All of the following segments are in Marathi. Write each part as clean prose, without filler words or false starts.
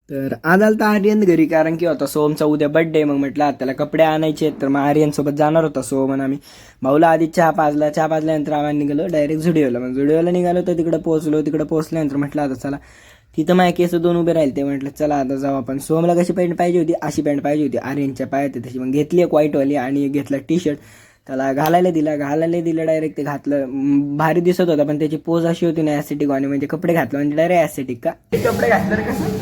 तर आज आलता आर्यन घरी, कारण की होता सोमचा उद्या बड्डे. मग म्हटलं त्याला कपडे आणायचे आहेत, तर मग आर्यनसोबत जाणार होता सोम आणि आम्ही. भाऊला आधी चहा पाजल्यानंतर आम्ही निघालो डायरेक्ट झुडिओला. मग झुडिओला निघालो तर तिकडे पोहोचल्यानंतर म्हटलं आता चला, तिथं माझ्या केस 2 उभे राहिले. ते म्हटलं चला आता जाऊ आपण. सोमला कशी पॅन्ट पाहिजे होती, अशी पॅन्ट पाहिजे होती, आर्यनच्या पायात तशी. मग घेतली एक व्हाईटवाली आणि घेतला टी शर्ट. त्याला घालायला दिलं डायरेक्ट. ते घातलं, भारी दिसत होता, पण त्याची पोज अशी होती ना ॲस्थेटिक वाणी. म्हणजे कपडे घातलं म्हणजे डायरेक्ट ॲस्थेटिक का कपडे घातलं कसं.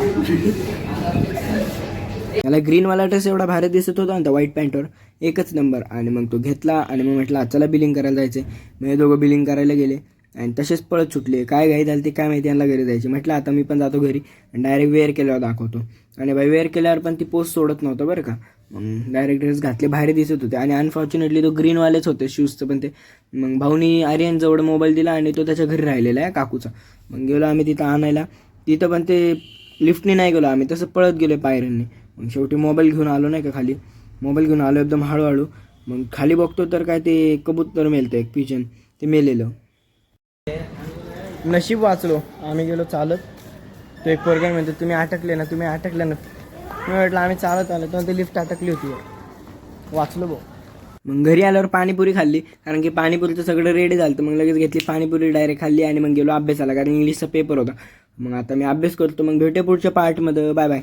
त्याला ग्रीनवाला ड्रेस एवढा भारी दिसत होता ना त्या व्हाईट पॅन्टवर, एकच नंबर. आणि मग तो घेतला आणि मग म्हटलं चला बिलिंग करायला जायचं. मग हे दोघं बिलिंग करायला गेले आणि तसेच पळत सुटले. काय घाई झाली ते काय माहिती, यांना घरी जायचे. म्हटलं आता मी पण जातो घरी आणि डायरेक्ट वेअर केल्यावर दाखवतो. आणि बाई वेअर केल्यावर पण ती पोस्ट सोडत नव्हतं बरं का. मग डायरेक्ट ड्रेस घातले, भारी दिसत होते. आणि अनफॉर्च्युनेटली तो ग्रीनवालेच होते शूजचं पण ते. मग भाऊनी आर्यन जवळ मोबाईल दिला आणि तो त्याच्या घरी राहिलेला आहे काकूचा. मग गेलो आम्ही तिथं आणायला. तिथं पण ते लिफ्टने नाही गेलो आम्ही, तसं पळत गेलो पायऱ्यांनी. मग शेवटी मोबाईल घेऊन आलो नाही का खाली. मोबाईल घेऊन आलो एकदम हळूहळू. मग खाली बघतो तर काय ते कबूतर मेलतं, एक पिजन, ते मेलेलं. नशीब वाचलो, आम्ही गेलो चालत. तो एक पोरगा म्हणतो तुम्ही अटकले ना. मी म्हटलं आम्ही चालत आलो, तर ते लिफ्ट अटकली होती. वाचलो भाऊ. मग घरी आल्यावर पाणीपुरी खाल्ली, कारण की पाणीपुरीचं सगळं रेडी झालं. मग लगेच घेतली पाणीपुरी डायरेक्ट खाल्ली आणि मग गेलो अभ्यासाला, कारण इंग्लिशचा पेपर होता. मग आता मी अभ्यास करतो. मग भेटे पुढच्या पार्टमध्ये. Bye bye.